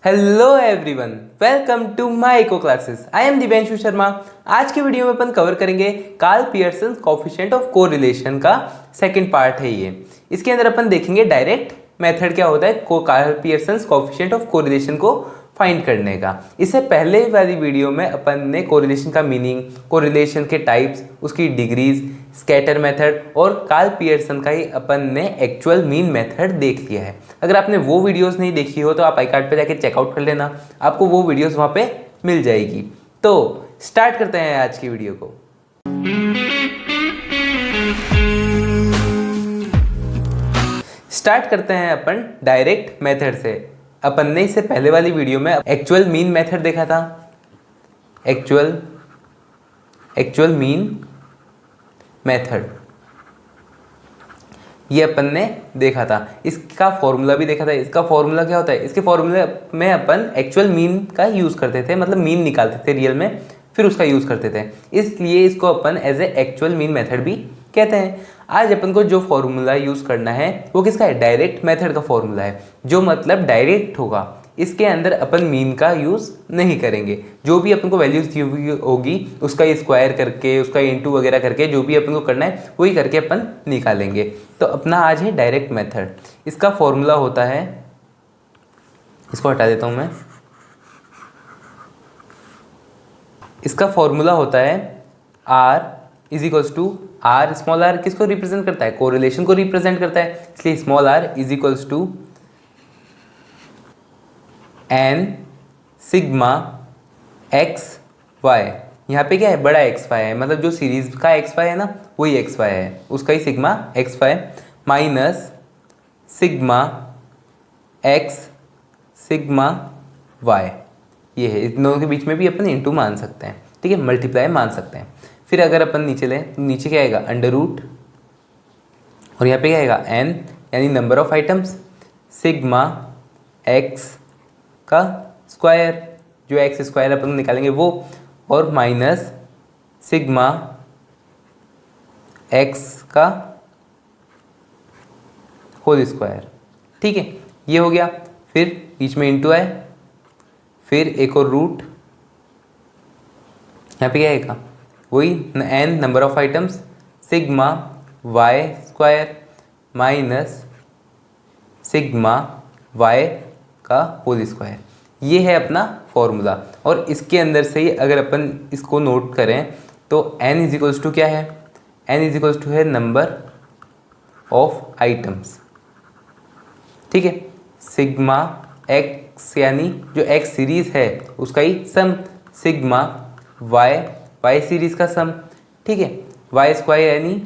Hello everyone, welcome to my eco classes. I am Divyanshu Sharma. आज के video में अपन कवर करेंगे Karl Pearson coefficient of correlation का सेकंड पार्ट है ये। इसके अंदर अपन देखेंगे डायरेक्ट मेथड क्या होता है Karl Pearson coefficient of correlation को फाइंड करने का। इससे पहले वाली वीडियो में अपन ने कोरिलेशन का मीनिंग, कोरिलेशन के टाइप्स, उसकी डिग्रीज, स्कैटर मेथड और कार्ल पियर्सन का ही अपन ने एक्चुअल मीन मेथड देख लिया है। अगर आपने वो वीडियोस नहीं देखी हो तो आप आई कार्ड पर जाके चेकआउट कर लेना, आपको वो वीडियोस वहाँ पे मिल जाएगी। तो स्टार्ट करते हैं आज की वीडियो को। स्टार्ट करते हैं अपन डायरेक्ट मेथड से। अपन ने इससे पहले वाली वीडियो में एक्चुअल मीन मेथड देखा था। एक्चुअल मीन मेथड ये अपन ने देखा था। इसका फॉर्मूला भी देखा था। इसका फॉर्मूला क्या होता है? इसके फॉर्मूले में अपन एक्चुअल मीन का यूज़ करते थे, मतलब मीन निकालते थे रियल में, फिर उसका यूज़ करते थे। इसलिए इसको अपन as a actual mean method भी कहते हैं। आज अपन को जो फॉर्मूला यूज़ करना है वो किसका है? डायरेक्ट मेथड का फॉर्मूला है, जो मतलब डायरेक्ट होगा। इसके अंदर अपन मीन का यूज़ नहीं करेंगे। जो भी अपन को वैल्यूज दी हुई होगी उसका स्क्वायर करके, उसका इंटू वगैरह करके, जो भी अपन को करना है वही करके अपन निकालेंगे। तो अपना आज है डायरेक्ट मेथड। इसका फॉर्मूला होता है, इसको हटा देता हूँ मैं। इसका फॉर्मूला होता है R is equals to R. Small R किसको रिप्रेजेंट करता है? कोरिलेशन को रिप्रेजेंट करता है, इसलिए small r is equals to n sigma X Y. यहाँ पे क्या है? बड़ा एक्स वाई है, मतलब जो सीरीज का एक्स वाई है ना वही एक्स वाई है, उसका ही sigma X Y minus sigma X sigma Y. ये है। इन दोनों के बीच में भी अपन इंटू मान सकते हैं, ठीक है, मल्टीप्लाई मान सकते हैं। फिर अगर अपन नीचे लें तो नीचे क्या आएगा? अंडर रूट, और यहाँ पे क्या आएगा? n यानी number of items, sigma X का स्क्वायर, जो एक्स स्क्वायर अपन निकालेंगे वो, और माइनस सिग्मा एक्स का होल स्क्वायर। ठीक है, ये हो गया। फिर बीच में इंटू है, फिर एक और रूट, यहाँ पे क्या आएगा? वही n number of items, sigma Y square minus sigma Y का होल स्क्वायर। ये है अपना फॉर्मूला। और इसके अंदर से ही अगर अपन इसको नोट करें तो n इज इक्वल्स टू क्या है? n इज इक्वल्स टू है नंबर ऑफ आइटम्स, ठीक है, सिग्मा x यानी जो x सीरीज है उसका ही सम, सिग्मा y सीरीज का सम, ठीक है, y स्क्वायर यानी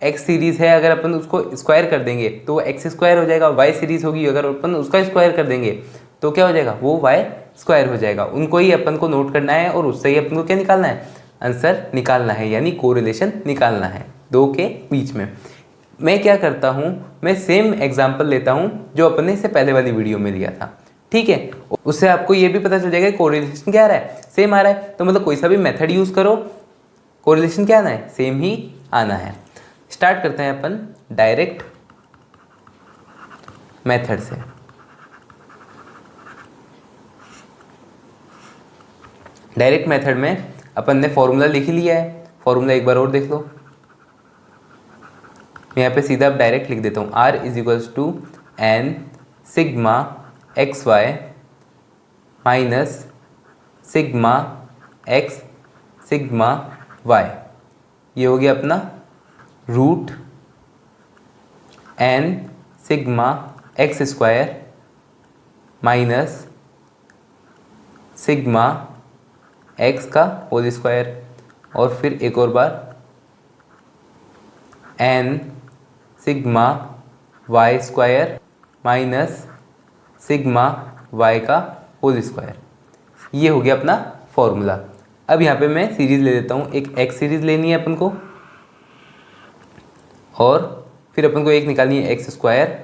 x सीरीज है, अगर अपन उसको स्क्वायर कर देंगे तो वो x स्क्वायर हो जाएगा। y सीरीज होगी, अगर अपन उसका स्क्वायर कर देंगे तो क्या हो जाएगा? वो y स्क्वायर हो जाएगा। उनको ही अपन को नोट करना है और उससे ही अपन को क्या निकालना है? आंसर निकालना है, यानी कोरिलेशन निकालना है दो के बीच में। मैं क्या करता हूँ, मैं सेम एग्जाम्पल लेता हूँ जो अपन ने इससे पहले वाली वीडियो में लिया था, ठीक है। उससे आपको ये भी पता चल जाएगा कोरिलेशन क्या आ रहा है, सेम आ रहा है। तो मतलब कोई सा भी मेथड यूज़ करो, कोरिलेशन क्या आना है? सेम ही आना है। स्टार्ट करते हैं अपन डायरेक्ट मेथड से। डायरेक्ट मेथड में अपन ने फॉर्मूला लिख ही लिया है। फॉर्मूला एक बार और देख लो। मैं यहाँ पे सीधा डायरेक्ट लिख देता हूँ। R is equals to n sigma X Y minus sigma X sigma Y. ये हो गया अपना root n sigma X square minus sigma X का होल स्क्वायर, और फिर एक और बार n sigma Y square minus sigma Y का होल स्क्वायर। ये हो गया अपना फॉर्मूला। अब यहाँ पे मैं सीरीज़ ले लेता हूँ। एक x सीरीज़ लेनी है अपन को, और फिर अपन को एक निकालनी है एक्स स्क्वायर,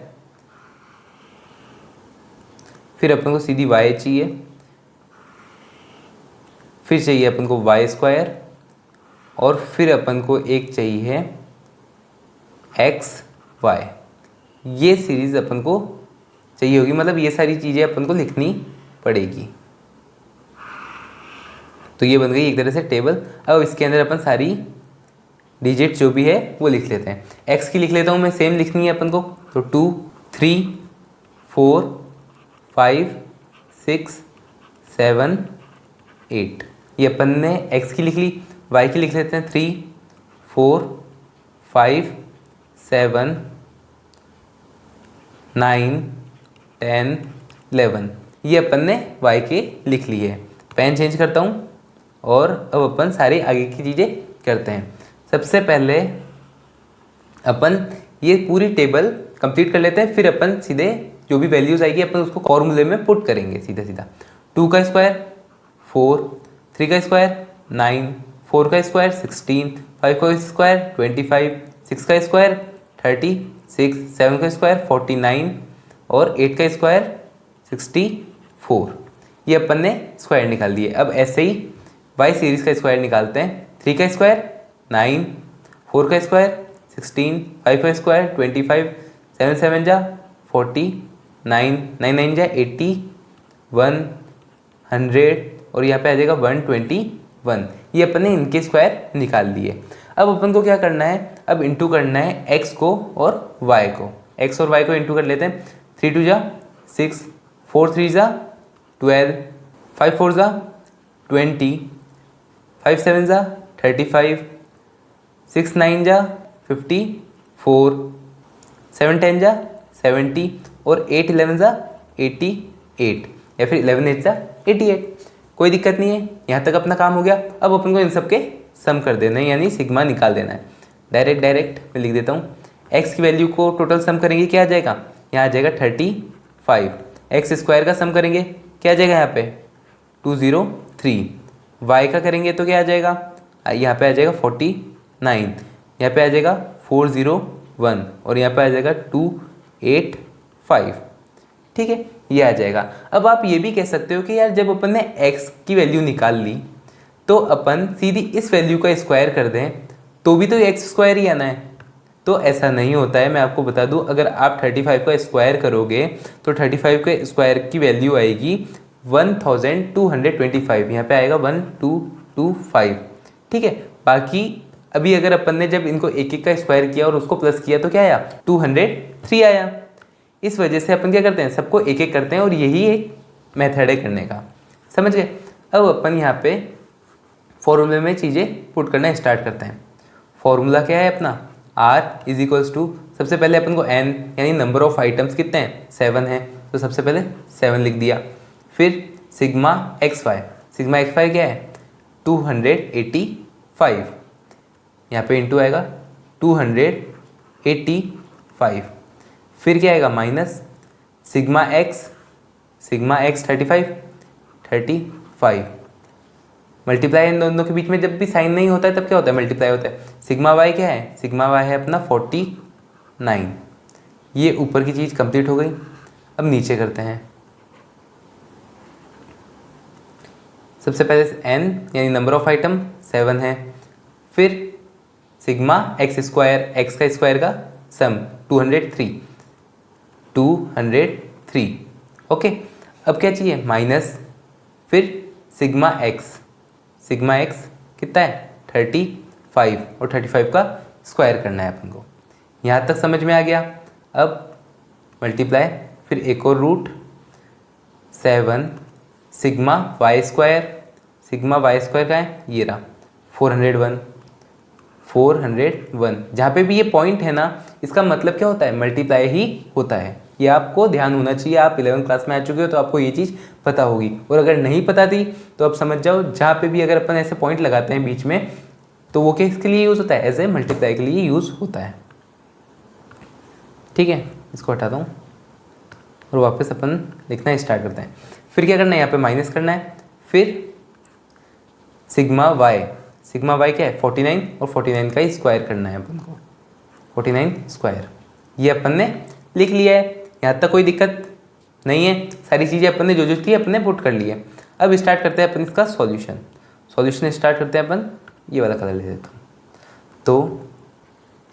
फिर अपन को सीधी y चाहिए, फिर चाहिए अपन को वाई स्क्वायर, और फिर अपन को एक चाहिए एक्स वाई। ये सीरीज़ अपन को चाहिए होगी, मतलब ये सारी चीज़ें अपन को लिखनी पड़ेगी। तो ये बन गई एक तरह से टेबल। अब इसके अंदर अपन सारी डिजिट जो भी है वो लिख लेते हैं। एक्स की लिख लेता हूँ मैं, सेम लिखनी है अपन को। तो 2 3 4 5 6 7 8 ये अपन ने एक्स की लिख ली। वाई की लिख लेते हैं 3 4 5 7 9 10 11 ये अपन ने वाई के लिख ली है। पेन चेंज करता हूँ और अब अपन सारी आगे की चीज़ें करते हैं। सबसे पहले अपन ये पूरी टेबल कंप्लीट कर लेते हैं, फिर अपन सीधे जो भी वैल्यूज़ आएगी अपन उसको फॉर्मूले में पुट करेंगे सीधा सीधा। 2 का स्क्वायर 4, 3 का स्क्वायर 9, 4 का स्क्वायर 16, 5 का स्क्वायर 25, 6 का स्क्वायर 36, 7 का स्क्वायर 49 और 8 का स्क्वायर 64। ये अपन ने स्क्वायर निकाल दिए। अब ऐसे ही वाई सीरीज़ का स्क्वायर निकालते हैं। 3 का स्क्वायर 9, 4 का स्क्वायर 16, 5 का स्क्वायर 25, 7 7 जा 40, 9 9 9 जा 80, 100 और यहाँ पे आ जाएगा 121। ये अपन ने इनके स्क्वायर निकाल लिए। अब अपन को क्या करना है, अब इंटू करना है एक्स को और वाई को। एक्स और वाई को इंटू कर लेते हैं। 3 2 जा 6, 4 3 जा 12, 5 4 जा 20, 5 7 जा 35, 6 9 जा 54, 7 10 जा 70 और 8 11 जा 88 या फिर 11 8 जा 88। कोई दिक्कत नहीं है, यहाँ तक अपना काम हो गया। अब अपन को इन सब के सम कर देना है, यानी सिग्मा निकाल देना है। डायरेक्ट मैं लिख देता हूँ। एक्स की वैल्यू को टोटल सम करेंगे, क्या आ जाएगा, यहाँ आ जाएगा 35। एक्स स्क्वायर का सम करेंगे, क्या आ जाएगा यहाँ पे 203। वाई का करेंगे तो क्या आ जाएगा, यहाँ पे आ जाएगा 49, यहाँ पे आ जाएगा 401 और यहाँ पे आ जाएगा 285। ठीक है, ये आ जाएगा। अब आप ये भी कह सकते हो कि यार जब अपन ने x की वैल्यू निकाल ली तो अपन सीधी इस वैल्यू का स्क्वायर कर दें तो भी तो एक्स स्क्वायर ही आना है। तो ऐसा नहीं होता है, मैं आपको बता दूं। अगर आप 35 का स्क्वायर करोगे तो 35 के स्क्वायर की वैल्यू आएगी 1225। यहाँ पे आएगा 1225। ठीक है, बाकी अभी अगर अपन ने जब इनको एक एक का स्क्वायर किया और उसको प्लस किया तो क्या आया, 203 आया। इस वजह से अपन क्या करते हैं, सबको एक एक करते हैं और यही एक मेथड है करने का। समझ गए। अब अपन यहाँ पे फॉर्मूले में चीज़ें पुट करना स्टार्ट करते हैं। फॉर्मूला क्या है अपना, R इज इक्वल्स टू, सबसे पहले अपन को n यानी नंबर ऑफ आइटम्स कितने हैं, 7 हैं, तो सबसे पहले 7 लिख दिया। फिर सिग्मा एक्स वाई क्या है 285, यहाँ पे इंटू आएगा 285। फिर क्या आएगा minus sigma x 35 multiply in दोनों के बीच में जब भी साइन नहीं होता है तब क्या होता है, मल्टीप्लाई होता है। सिग्मा वाई क्या है, सिग्मा वाई है अपना 49। ये ऊपर की चीज़ कंप्लीट हो गई। अब नीचे करते हैं। सबसे पहले n यानी नंबर ऑफ आइटम 7 है। फिर सिग्मा एक्स स्क्वायर, एक्स का स्क्वायर का सम 203। ओके, अब क्या चाहिए माइनस, फिर सिग्मा एक्स कितना है 35 और 35 का स्क्वायर करना है अपन को। यहाँ तक समझ में आ गया। अब मल्टीप्लाई, फिर एक और रूट 7 सिग्मा वाई स्क्वायर का है ये रहा 401। जहाँ पे भी ये पॉइंट है ना, इसका मतलब क्या होता है, मल्टीप्लाई ही होता है। ये आपको ध्यान होना चाहिए। आप 11th क्लास में आ चुके हो तो आपको ये चीज़ पता होगी, और अगर नहीं पता थी तो आप समझ जाओ जहाँ पे भी अगर अपन ऐसे पॉइंट लगाते हैं बीच में तो वो किसके लिए यूज़ होता है, एज ए मल्टीप्लाई के लिए यूज़ होता है। ठीक है, इसको हटाता हूँ और वापस अपन लिखना स्टार्ट करते हैं। फिर क्या करना है, यहाँ पे माइनस करना है। फिर सिग्मा वाई क्या है 49 और 49 का ही स्क्वायर करना है अपन को, 49 स्क्वायर। ये अपन ने लिख लिया है। यहाँ तक कोई दिक्कत नहीं है। सारी चीज़ें अपन ने जो थी अपन ने पुट कर ली है। अब स्टार्ट करते हैं अपन इसका सॉल्यूशन स्टार्ट करते हैं अपन। ये वाला कलर ले देता हूँ। तो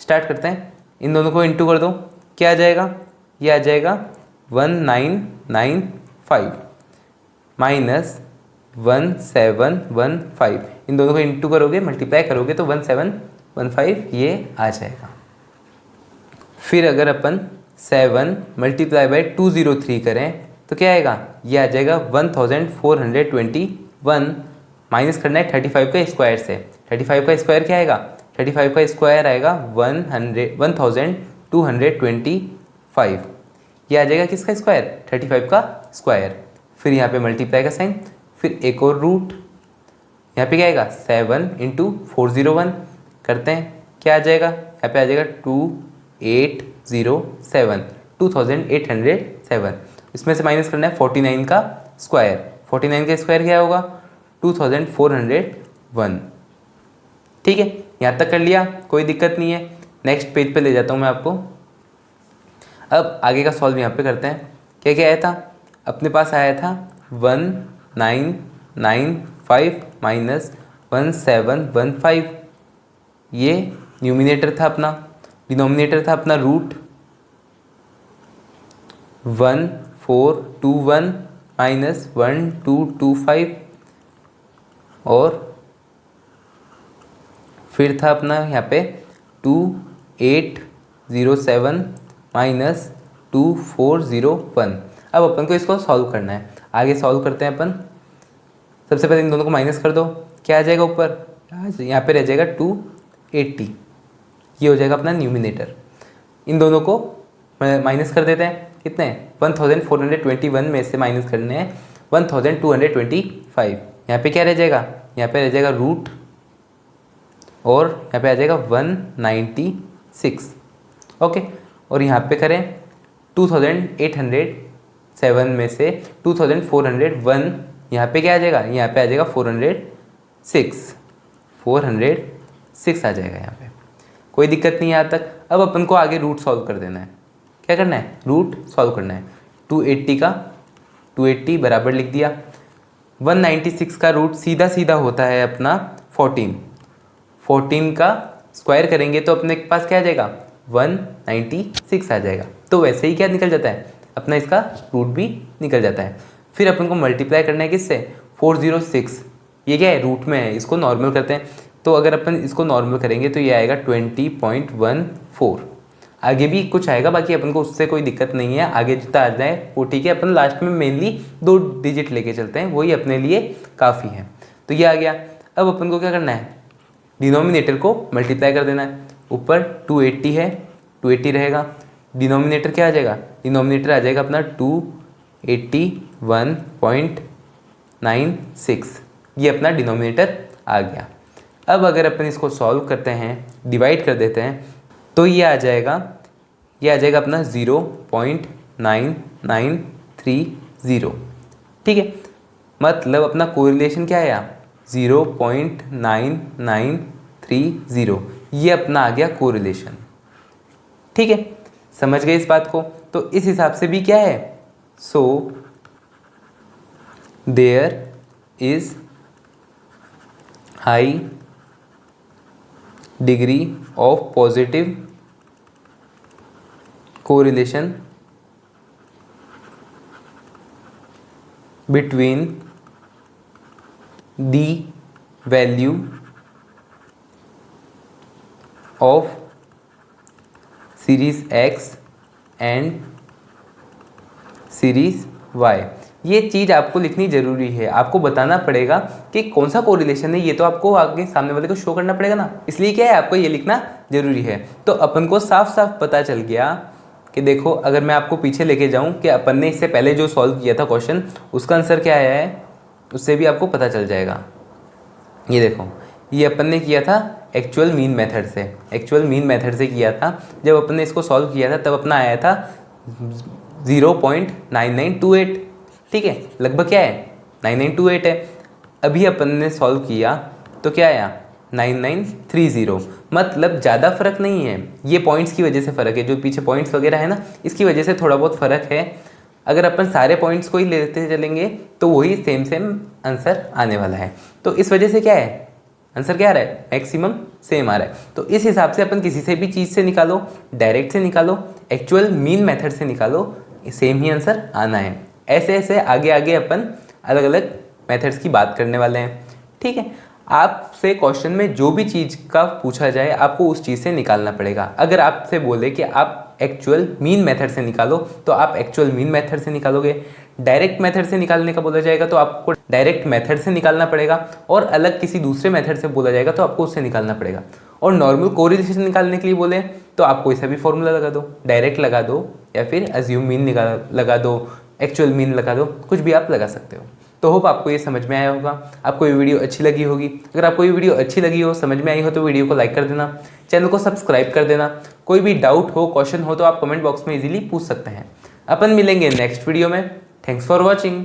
स्टार्ट करते हैं, इन दोनों को इंटू कर दो, क्या आ जाएगा, ये आ जाएगा 1995। माइनस 1715, इन दोनों को इंटू करोगे, मल्टीप्लाई करोगे तो 1715 ये आ जाएगा। फिर अगर अपन 7 मल्टीप्लाई बाई 203 करें तो क्या आएगा, ये आ जाएगा 1421, माइनस करना है 35 का स्क्वायर से। 35 का स्क्वायर क्या आएगा, 35 का स्क्वायर आएगा 1225, ये आ जाएगा किसका स्क्वायर, 35 का स्क्वायर। फिर यहाँ पे मल्टीप्लाई का साइन, फिर एक और रूट, यहाँ पे क्या आएगा 7 इंटू 401 करते हैं, क्या आ जाएगा, यहाँ पे आ जाएगा 2807, इसमें से माइनस करना है 49 का स्क्वायर। 49 का स्क्वायर क्या होगा, 2401। ठीक है, यहाँ तक कर लिया, कोई दिक्कत नहीं है। नेक्स्ट पेज पे ले जाता हूँ मैं आपको। अब आगे का सॉल्व यहाँ पे करते हैं। क्या क्या आया था, अपने पास आया था 1995 माइनस 1715, ये न्यूमिनेटर था अपना। डिनोमिनेटर था अपना रूट 1421 माइनस 1225, और फिर था अपना यहाँ पे 2807 माइनस 2401। अब अपन को इसको सॉल्व करना है, आगे सॉल्व करते हैं अपन। सबसे पहले इन दोनों को माइनस कर दो, क्या आ जाएगा ऊपर, यहाँ पे रह जाएगा 280, ये हो जाएगा अपना न्यूमिनेटर। इन दोनों को माइनस कर देते हैं, कितने 1421 में से माइनस करने हैं 1225। यहाँ पे क्या रह जाएगा, यहाँ पे रह जाएगा रूट, और यहाँ पे आ जाएगा 196। ओके, और यहाँ पे करें 2807 में से 2401, यहाँ पे क्या आ जाएगा, यहाँ पे आ जाएगा 406 आ जाएगा यहाँ पे। कोई दिक्कत नहीं है यहाँ तक। अब अपन को आगे रूट सॉल्व कर देना है। क्या करना है, रूट सॉल्व करना है। 280 का 280 बराबर लिख दिया, 196 का रूट सीधा सीधा होता है अपना 14 का स्क्वायर करेंगे तो अपने पास क्या आ जाएगा, 196 आ जाएगा। तो वैसे ही क्या निकल जाता है अपना, इसका रूट भी निकल जाता है। फिर अपन को मल्टीप्लाई करना है किससे, 406, ये क्या है रूट में है, इसको नॉर्मल करते हैं। तो अगर अपन इसको नॉर्मल करेंगे तो ये आएगा 20.14। आगे भी कुछ आएगा, बाकी अपन को उससे कोई दिक्कत नहीं है, आगे जितना आ जाए वो ठीक है। अपन लास्ट में मेनली 2 डिजिट लेके चलते हैं, वही अपने लिए काफ़ी है। तो ये आ गया। अब अपन को क्या करना है, डिनोमिनेटर को मल्टीप्लाई कर देना है। ऊपर 280 है, 280 रहेगा, डिनोमिनेटर क्या आ जाएगा, डिनोमिनेटर आ जाएगा अपना 281.96, ये अपना डिनोमिनेटर आ गया। अब अगर अपन इसको सॉल्व करते हैं, डिवाइड कर देते हैं, तो ये आ जाएगा अपना 0.9930। ठीक है, मतलब अपना कोरिलेशन क्या आया, 0.9930, ये अपना आ गया कोरिलेशन। ठीक है, समझ गए इस बात को। तो इस हिसाब से भी क्या है, so there is high degree of positive correlation between the value of series X and series Y। ये चीज़ आपको लिखनी ज़रूरी है, आपको बताना पड़ेगा कि कौन सा कोरिलेशन है, ये तो आपको आगे सामने वाले को शो करना पड़ेगा ना, इसलिए क्या है आपको ये लिखना ज़रूरी है। तो अपन को साफ साफ पता चल गया कि देखो, अगर मैं आपको पीछे लेके जाऊं कि अपन ने इससे पहले जो सॉल्व किया था क्वेश्चन, उसका आंसर क्या आया है, उससे भी आपको पता चल जाएगा। ये देखो, ये अपन ने किया था एक्चुअल मीन मेथड से, एक्चुअल मीन मेथड से किया था। जब अपन ने इसको सॉल्व किया था तब अपना आया था 0.9928। ठीक है, लगभग क्या है 9928 है। अभी अपन ने सॉल्व किया तो क्या आया 9930, मतलब ज़्यादा फ़र्क नहीं है। ये पॉइंट्स की वजह से फ़र्क है, जो पीछे पॉइंट्स वगैरह है ना, इसकी वजह से थोड़ा बहुत फ़र्क है। अगर अपन सारे पॉइंट्स को ही लेते चलेंगे तो वही सेम आंसर आने वाला है। तो इस वजह से क्या है, आंसर क्या आ रहा है, मैक्सिमम सेम आ रहा है। तो इस हिसाब से अपन किसी से भी चीज़ से निकालो, डायरेक्ट से निकालो, एक्चुअल मीन मेथड से निकालो, सेम ही आंसर आना है। ऐसे ऐसे आगे आगे अपन अलग अलग मेथड्स की बात करने वाले हैं। ठीक है, आपसे क्वेश्चन में जो भी चीज़ का पूछा जाए आपको उस चीज़ से निकालना पड़ेगा। अगर आपसे बोले कि आप एक्चुअल मीन मेथड से निकालो तो आप एक्चुअल मीन मेथड से निकालोगे। डायरेक्ट मेथड से निकालने का बोला जाएगा तो आपको डायरेक्ट मेथड से निकालना पड़ेगा, और अलग किसी दूसरे मेथड से बोला जाएगा तो आपको उससे निकालना पड़ेगा। और नॉर्मल कोरिलेशन निकालने के लिए बोले तो आप कोई सा भी फॉर्मूला लगा दो, डायरेक्ट लगा दो या फिर अज्यूम मीन लगा दो, एक्चुअल मीन लगा दो, कुछ भी आप लगा सकते हो। तो होप आपको ये समझ में आया होगा, आपको ये वीडियो अच्छी लगी होगी। अगर आपको ये वीडियो अच्छी लगी हो, समझ में आई हो, तो वीडियो को लाइक कर देना, चैनल को सब्सक्राइब कर देना। कोई भी डाउट हो, क्वेश्चन हो तो आप कमेंट बॉक्स में इजीली पूछ सकते हैं। अपन मिलेंगे नेक्स्ट वीडियो में। Thanks for watching.